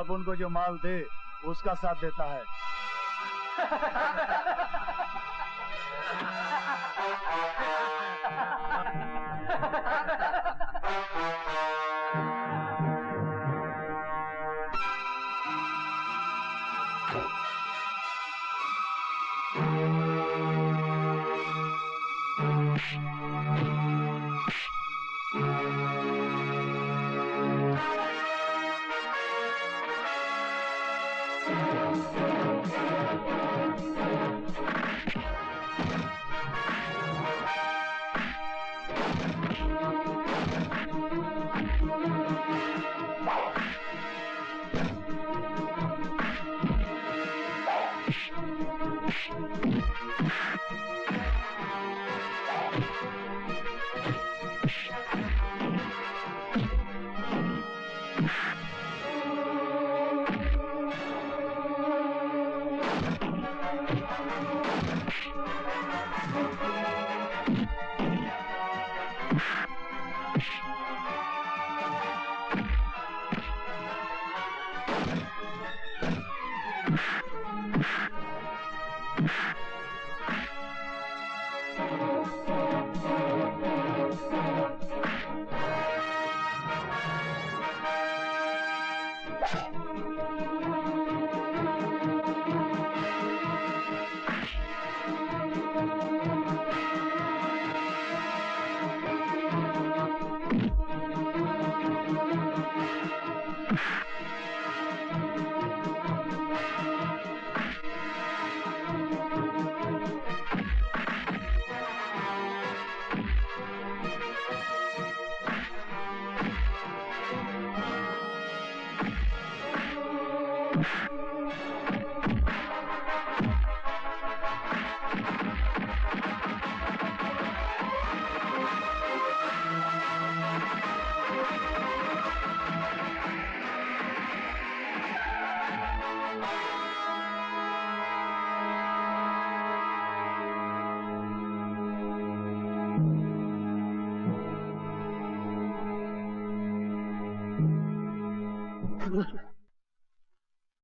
अब उनको जो माल दे उसका साथ देता है।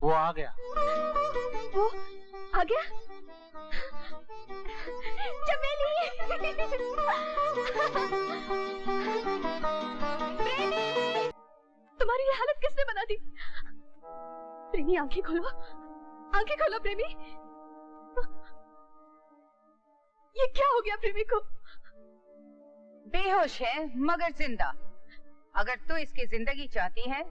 वो आ गया। वो आ गया? चमेली! तुम्हारी ये हालत किसने बना दी? प्रेमी आंखें खोलो प्रेमी। ये क्या हो गया प्रेमी को? बेहोश है मगर जिंदा। अगर तू इसकी जिंदगी चाहती है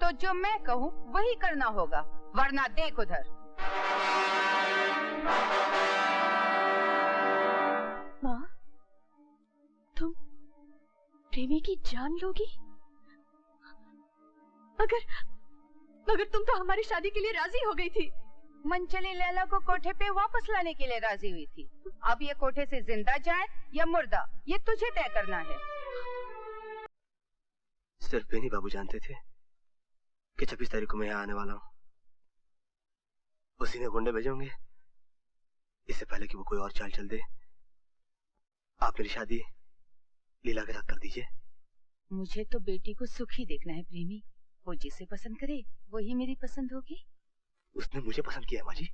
तो जो मैं कहूँ वही करना होगा, वरना देख उधर। माँ, तुम प्रेमी की जान लोगी? मगर तुम तो हमारी शादी के लिए राजी हो गई थी। मंचली लैला को कोठे पे वापस लाने के लिए राजी हुई थी। अब ये कोठे से जिंदा जाए या मुर्दा, ये तुझे तय करना है। सिर्फ बेनी बाबू जानते थे कि 26 तारीख को मैं यहाँ आने वाला हूँ। उसी ने गुंडे भेजे होंगे इससे पहले कि वो कोई और चाल चल दे। आप मेरी शादी लीला के साथ कर दीजिए। मुझे तो बेटी को सुखी देखना है प्रेमी। वो जिसे पसंद करे वही मेरी पसंद होगी। उसने मुझे पसंद किया है माँ जी।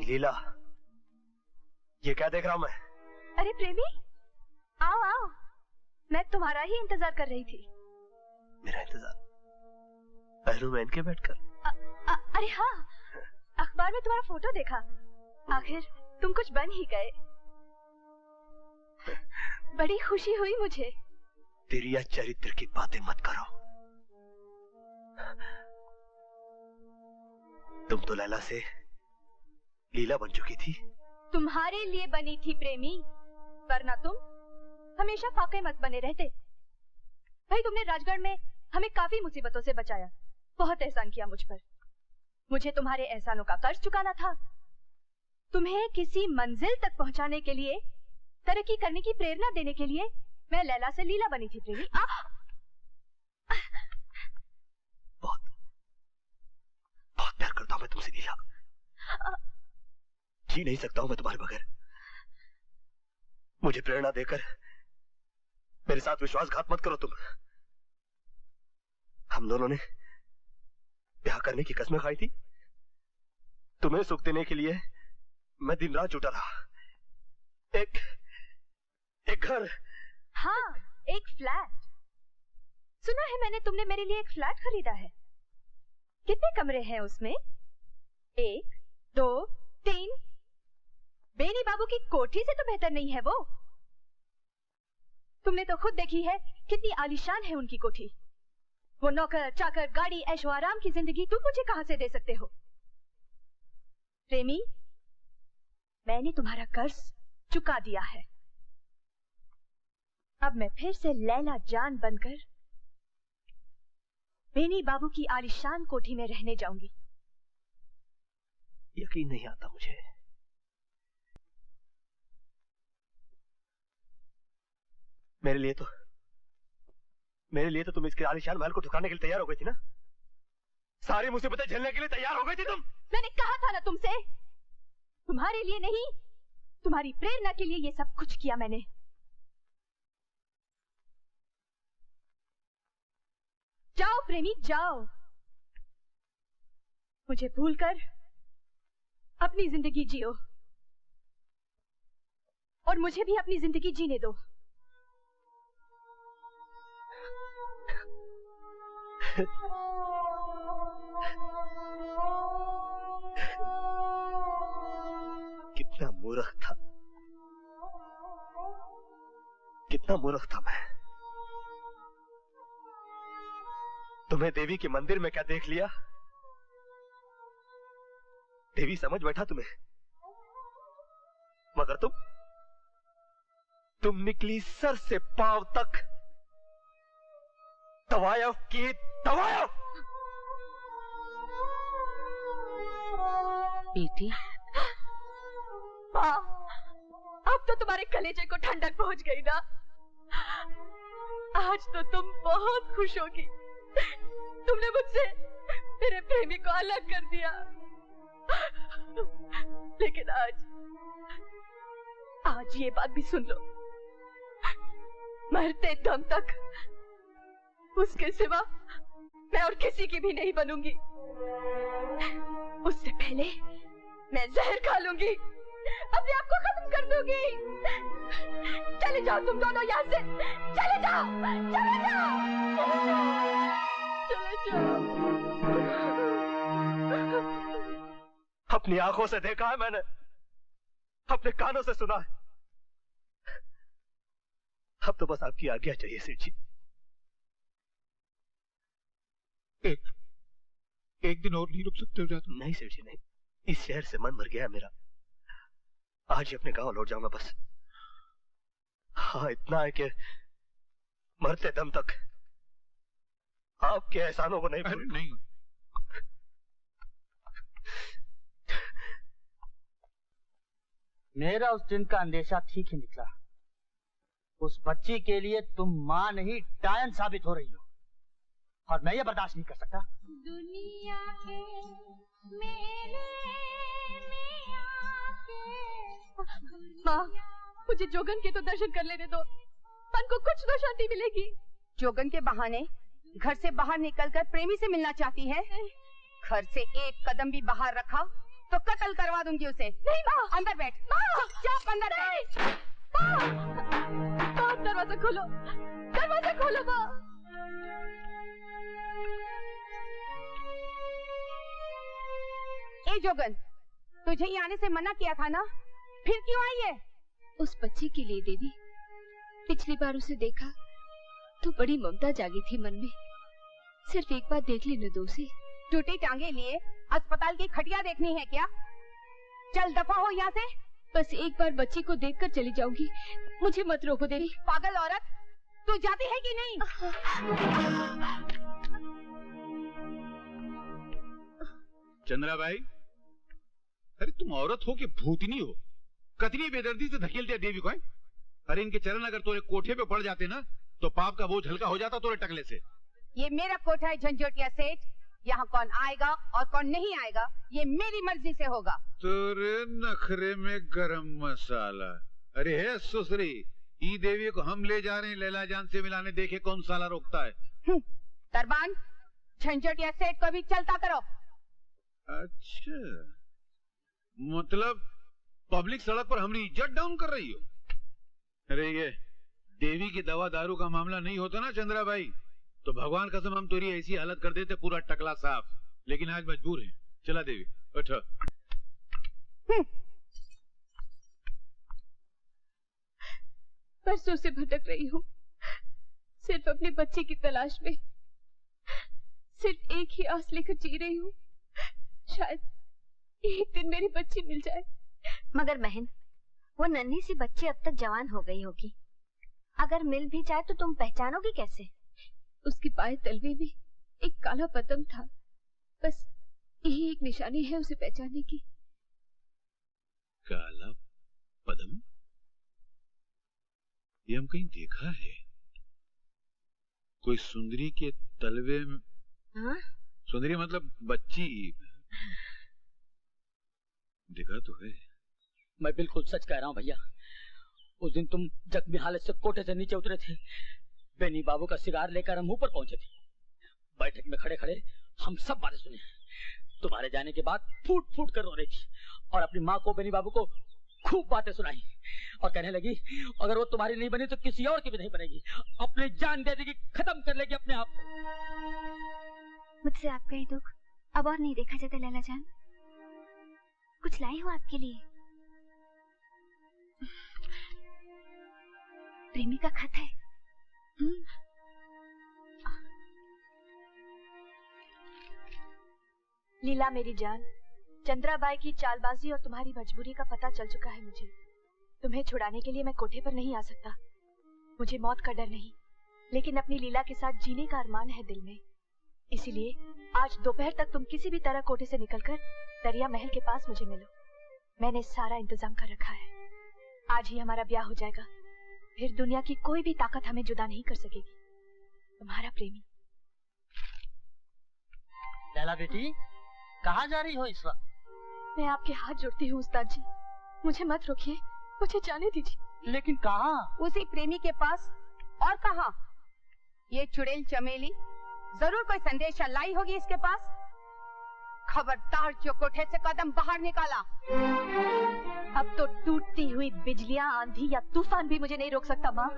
लीला, ये क्या देख रहा हूं मैं? अरे प्रेमी, आओ, मैं तुम्हारा ही इंतजार कर रही थी। मेरा इंतजार? पहलू में इनके बैठकर? अरे हाँ, अखबार में तुम्हारा फोटो देखा। आखिर तुम कुछ बन ही गए। बड़ी खुशी हुई मुझे। तेरी या चरित्र की बातें मत करो। तुम तो लैला से लीला बन चुकी थी। तुम्हारे लिए बनी थी प्रेमी, वरना तुम हमेशा फाके मत बने रहते। भाई, तुमने राजगढ़ में हमें काफी मुसीबतों से बचाया। बहुत एहसान किया मुझ पर। मुझे तुम्हारे एहसानों का कर्ज चुकाना था। तुम्हें किसी मंजिल तक पहुंचाने के लिए, तरक्की करने की प्रेरणा देने के लिए मैं लैला से लीला बनी थी प्रेमी। बहुत प्यार करता हूं मैं तुमसे लीला। जी नहीं सकता हूं मैं तुम्हारे बगैर। मुझे प्रेरणा देकर मेरे साथ विश्वासघात मत करो तुम। हम दोनों ने ब्याह करने की कसमें खाई थी। तुम्हें सुख देने के लिए मैं दिन रात जुटा रहा। एक घर। हाँ, एक फ्लैट। सुना है मैंने तुमने मेरे लिए एक फ्लैट खरीदा है। कितने कमरे हैं उसमें? 1, 2, 3। बेनी बाबू की कोठी से तो बेहतर नहीं है वो। तुमने तो खुद देखी है कितनी आलीशान है उनकी कोठी। वो नौकर चाकर गाड़ी ऐशो आराम की जिंदगी तुम मुझे कहां से दे सकते हो? प्रेमी, मैंने तुम्हारा कर्ज चुका दिया है। अब मैं फिर से लैला जान बनकर बेनी बाबू की आलीशान कोठी में रहने जाऊंगी। यकीन नहीं आता मुझे। मेरे लिए तो तुम इसके आलीशान महल को ठुकाने के लिए तैयार हो गई थी ना। सारी मुसीबतें झेलने के लिए तैयार हो गई थी तुम। मैंने कहा था ना तुमसे, तुम्हारे लिए नहीं, तुम्हारी प्रेरणा के लिए ये सब कुछ किया मैंने। जाओ प्रेमी, जाओ। मुझे भूलकर अपनी जिंदगी जियो और मुझे भी अपनी जिंदगी जीने दो। कितना मूर्ख था, कितना मूर्ख था मैं। तुम्हें देवी के मंदिर में क्या देख लिया? देवी समझ बैठा तुम्हें, मगर तुम निकली सर से पांव तक तवायफ की तवायफ। बेटी, माँ, अब तो तुम्हारे कलेजे को ठंडक पहुंच गई ना। आज तो तुम बहुत खुश होगी। तुमने मुझसे मेरे प्रेमी को अलग कर दिया, लेकिन आज ये बात भी सुन लो, मरते दम तक उसके सिवा मैं और किसी की भी नहीं बनूंगी। उससे पहले मैं जहर खा लूंगी, अपने आप को खत्म कर दूंगी। चले जाओ तुम दोनों यहाँ से, चले जाओ, चले जाओ, चले जाओ। अपनी आंखों से देखा है मैंने, अपने कानों से सुना है। अब तो बस आपकी आज्ञा चाहिए सेठ जी। एक दिन और नहीं रुक सकते हो? जाते नहीं सेठ जी नहीं, इस शहर से मन भर गया है मेरा। आज ही अपने गांव लौट जाऊंगा बस। हाँ, इतना है कि मरते दम तक आपके एहसानों को नहीं भूलूंगा। नहीं, मेरा उस दिन का अंदेशा ठीक ही निकला। उस बच्ची के लिए तुम मां नहीं डायन साबित हो रही हो, और मैं ये बर्दाश्त नहीं कर सकता। दुनिया के मेले में आके माँ, मुझे जोगन के तो दर्शन कर लेने दो, मन को कुछ तो शांति मिलेगी। जोगन के बहाने घर से बाहर निकलकर प्रेमी से मिलना चाहती है? घर से एक कदम भी बाहर रखा तो कत्ल करवा दूंगी उसे। नहीं माँ, अंदर बैठ। माँ, चुप, अंदर बैठ। माँ, दरवाजा खोलो, दरवाजा खोलो माँ। ए जोगन, तुझे यहाँ आने से मना किया था ना, फिर क्यों आई है? उस बच्ची के लिए देवी, पिछली बार उसे देखा तो बड़ी ममता जागी थी मन में। सिर्फ एक बार देख लेने दो उसे। टूटी टांगे लिए अस्पताल की खटिया देखनी है क्या? चल दफा हो यहाँ से। बस एक बार बच्ची को देखकर चली जाऊंगी, मुझे मत रोको देवी। पागल औरत, तू जाती है कि नहीं? चंद्राबाई, अरे तुम औरत हो कि भूतनी हो? कतनी बेदर्दी से धकेल दिया देवी को है? अरे इनके चरण अगर तोरे कोठे पे पड़ जाते ना तो पाप का बोझ हल्का हो जाता तोरे टकले से। ये मेरा कोठा है झंझोटिया सेठ, यहाँ कौन आएगा और कौन नहीं आएगा ये मेरी मर्जी से होगा। तेरे नखरे में गरम मसाला। अरे है सुसरी, ई देवी को हम ले जा रहे हैं लैला जान से मिलाने, देखे कौन साला रोकता है। दरबान, झंझट या सेठ को भी चलता करो। अच्छा, मतलब पब्लिक सड़क पर हमारी इज्जत डाउन कर रही हो? अरे ये देवी की दवा दारू का मामला नहीं होता ना चंद्रा भाई, तो भगवान कसम हम तेरी ऐसी हालत कर देते पूरा टकला साफ। लेकिन आज मजबूर है। चला देवी उठो। परसों से भटक रही हूँ, सिर्फ अपने बच्चे की तलाश में। सिर्फ एक ही आस लेकर जी रही हूँ, शायद एक दिन मेरी बच्ची मिल जाए। मगर बहन, वो नन्ही सी बच्ची अब तक जवान हो गई होगी। अगर मिल भी जाए तो तुम पहचानोगी कैसे? उसकी बाएं तलवे में एक काला पतंग था, बस यही एक निशानी है उसे पहचानने की। काला पदम? ये हम कहीं देखा है। कोई सुंदरी के तलवे में? हाँ? सुंदरी मतलब बच्ची। देखा तो है। मैं बिल्कुल सच कह रहा हूँ भैया। उस दिन तुम जख्मी हालत से कोठे से नीचे उतरे थे। बेनी बाबू का सिगार लेकर हम ऊपर पहुंचे थे। बैठक में खड़े खड़े हम सब बातें सुने। तुम्हारे जाने के बाद फूट फूट कर रो रही थी और अपनी माँ को, बेनी बाबू को खूब बातें सुनाई और कहने लगी अगर वो तुम्हारी नहीं बनी तो किसी और की भी नहीं बनेगी। अपनी जान दे देगी, खत्म कर लेगी अपने आप। मुझसे आपका ये दुख अब और नहीं देखा जाता लैला जान। कुछ लाई हो आपके लिए। प्रेमी का खत है। लीला मेरी जान, चंद्राबाई की चालबाजी और तुम्हारी मजबूरी का पता चल चुका है मुझे। तुम्हें छुड़ाने के लिए मैं कोठे पर नहीं आ सकता। मुझे मौत का डर नहीं, लेकिन अपनी लीला के साथ जीने का अरमान है दिल में। इसीलिए आज दोपहर तक तुम किसी भी तरह कोठे से निकलकर दरिया महल के पास मुझे मिलो। मैंने सारा इंतजाम कर रखा है। आज ही हमारा ब्याह हो जाएगा, फिर दुनिया की कोई भी ताकत हमें जुदा नहीं कर सकेगी। तुम्हारा प्रेमी। लैला बेटी, कहाँ जा रही हो इस वक्त? मैं आपके हाथ जोड़ती हूँ उस्ताद जी, मुझे मत रोकिए, मुझे जाने दीजिए। लेकिन कहाँ? उसी प्रेमी के पास। और कहाँ? ये चुड़ैल चमेली जरूर कोई संदेशा लाई होगी इसके पास। खबरदार जो कोठे से कदम बाहर निकाला। अब तो टूटती हुई बिजलियां, आंधी या तूफान भी मुझे नहीं रोक सकता माँ।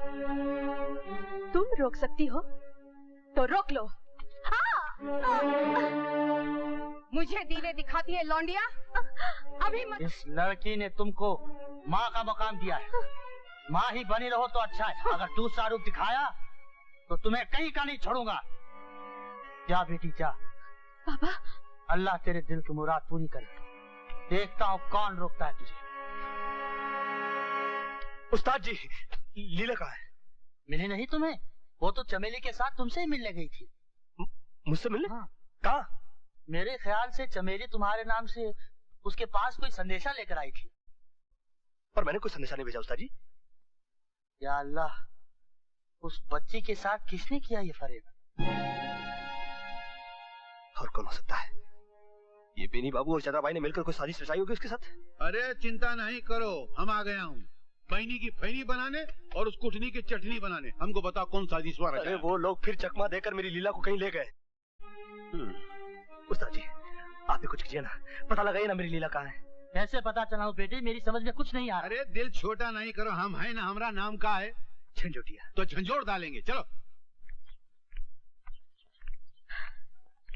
तुम रोक सकती हो तो रोक लो। मुझे दीवे दिखाती है लौंडिया। अभी मत। इस लड़की ने तुमको माँ का मकाम दिया है। माँ ही बनी रहो तो अच्छा है। अगर दूसरा रूप दिखाया तो तुम्हें कहीं का नहीं छोड़ूंगा। जा बेटी जा। पापा। अल्लाह तेरे दिल की मुराद पूरी करे। देखता हूँ कौन रोकता है तुझे। उस्ताद जी, लीला कहाँ है? मिली नहीं तुम्हें? वो तो चमेली के साथ तुमसे ही मिलने गई थी। मुझसे मिलने? हाँ। कहाँ? मेरे ख्याल से चमेली तुम्हारे नाम से उसके पास कोई संदेशा लेकर आई थी। पर मैंने कोई संदेशा नहीं भेजा उस्ताद जी। या अल्लाह, उस बच्ची के साथ किसने किया ये फरेब? और कौन हो सकता है? ये बेनी बाबू और चंद्राबाई ने मिलकर कोई साजिश रचाई होगी उसके साथ। अरे चिंता नहीं करो, हम आ गया हूँ बहनी की फैनी बनाने और उस कुटनी की चटनी बनाने। हमको बताओ कौन साजिश रचा? अरे वो लोग फिर चकमा देकर मेरी लीला को कहीं ले गए। उस्ताद जी, आप भी कुछ कीजिए ना, पता लगाइए ना मेरी लीला कहाँ है। कैसे पता चलाऊं बेटी, मेरी समझ में कुछ नहीं आ रहा। अरे दिल छोटा नहीं करो, हम है ना, हमारा नाम का है झंझोटिया। तो झंझोड़ डालेंगे। चलो।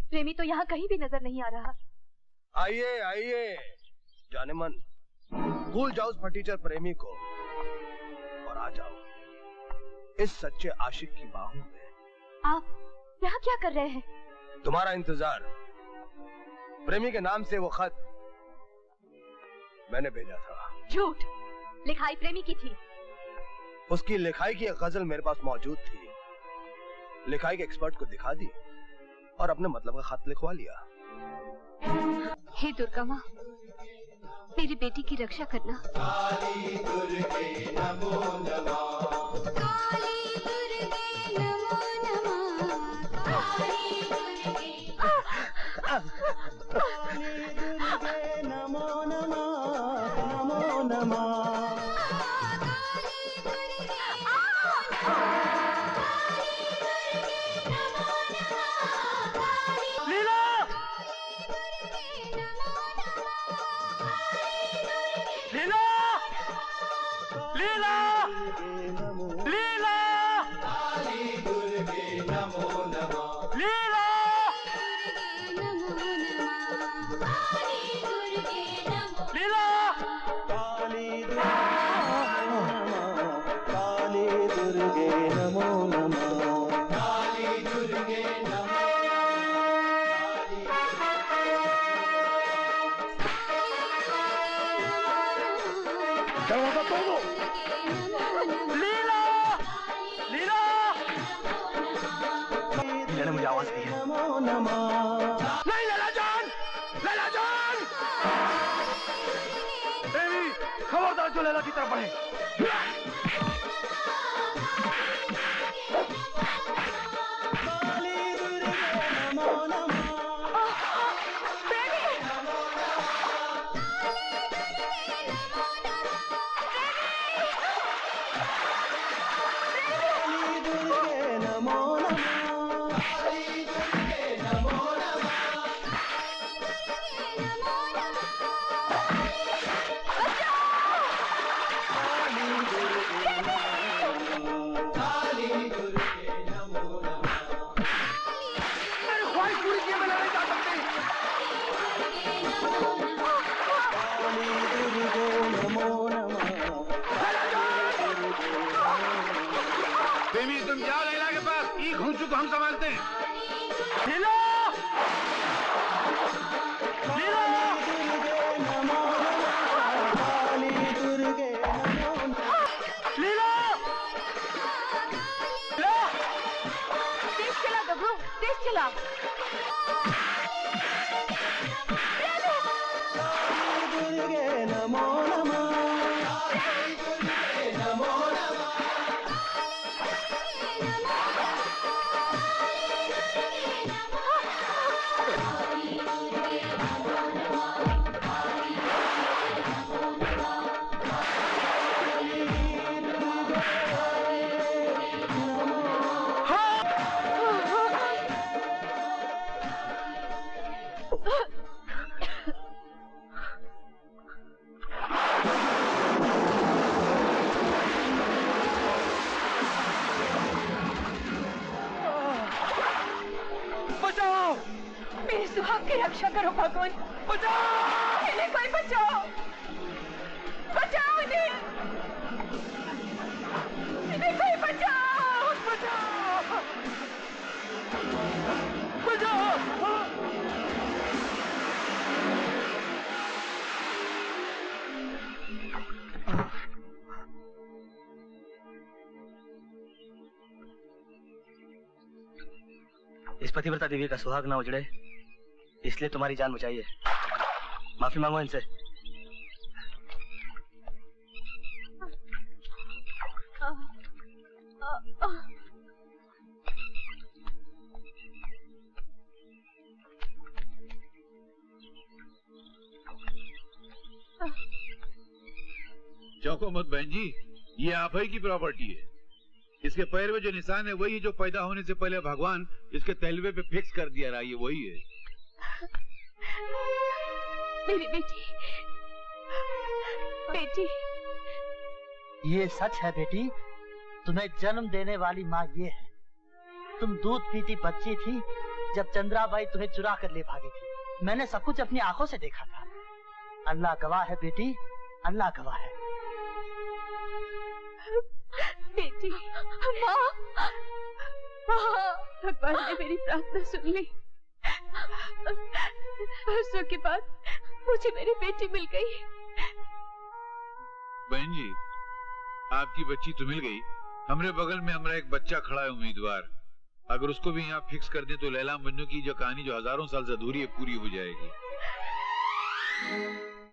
प्रेमी तो यहाँ कहीं भी नजर नहीं आ रहा। आइए आइए जाने मन, भूल जाओ उस फटीचर प्रेमी को और आ जाओ इस सच्चे आशिक की बाहों में। आप यहाँ क्या कर रहे हैं? तुम्हारा इंतजार। प्रेमी के नाम से वो खत मैंने भेजा था। झूठ। लिखाई प्रेमी की थी। उसकी लिखाई की एक गजल मेरे पास मौजूद थी। लिखाई के एक्सपर्ट को दिखा दी और अपने मतलब का खत लिखवा लिया। हे दुर्गा माँ, मेरी बेटी की रक्षा करना। काली दुर्गे नमो नमः। काली दुर्गे नमो नमः। काली दुर्गे। नमः लीला लीला काली दुर्गे नमो नमः काली दुर्गे नमः दरवाजा खोलो। लीला लीला मैंने मुझे आवाज दी है। नमो नमः नहीं लैला जान, लैला जान। देवी खबरदार जो लैला की तरफ बढ़े। काली दुर्गे नमो नमः काली दुर्गे नमो नमः काली दुर्गे नमो नमः काली दुर्गे नमो नमः मेरी ख्वाहिश पूरी किए बिना नहीं जा सकती। काली दुर्गे नमो नमः बेबी तुम जाओ लैला के पास, ई घुंसू को हम संभालते हैं। लीला लीला दुर्गे नमो नमः काली दुर्गे नमो नमः लीला लीला तेज चला गबरू, तेज चला। दुर्गे नमो नमः काली दुर्गे नमो नमः बचाओ मेरी सुहाग की रक्षा करो भगवान। बचाओ इन्हें कोई बचाओ, बचाओ इन्हें, इन्हें कोई बचाओ, बचाओ बचाओ। इस पतिव्रता देवी का सुहाग ना उजड़े इसलिए तुम्हारी जान बचाई है। माफी मांगो इनसे। चौको मत बहन जी, ये आप ही की प्रॉपर्टी है। इसके पैर में जो निशान है वही है जो पैदा होने से पहले भगवान इसके तलवे पे फिक्स कर दिया रहा, ये वही है। मेरी बेटी, बेटी। ये सच है बेटी, तुम्हें जन्म देने वाली माँ ये है। तुम दूध पीती बच्ची थी जब चंद्राबाई तुम्हें चुरा कर ले भागी थी। मैंने सब कुछ अपनी आंखों से देखा था। अल्लाह गवाह है बेटी, अल्लाह गवाह है। बेटी, माँ, माँ, भगवान ने मेरी प्रार्थना सुन ली। वर्षों के बाद मुझे मेरी बेटी मिल गई। बहन जी, आपकी बच्ची तो मिल गई। हमरे बगल में हमारा एक बच्चा खड़ा है उम्मीदवार। अगर उसको भी यहाँ फिक्स कर दें तो लैला मजनू की जो कहानी जो हजारों साल से अधूरी है पूरी हो जाएगी।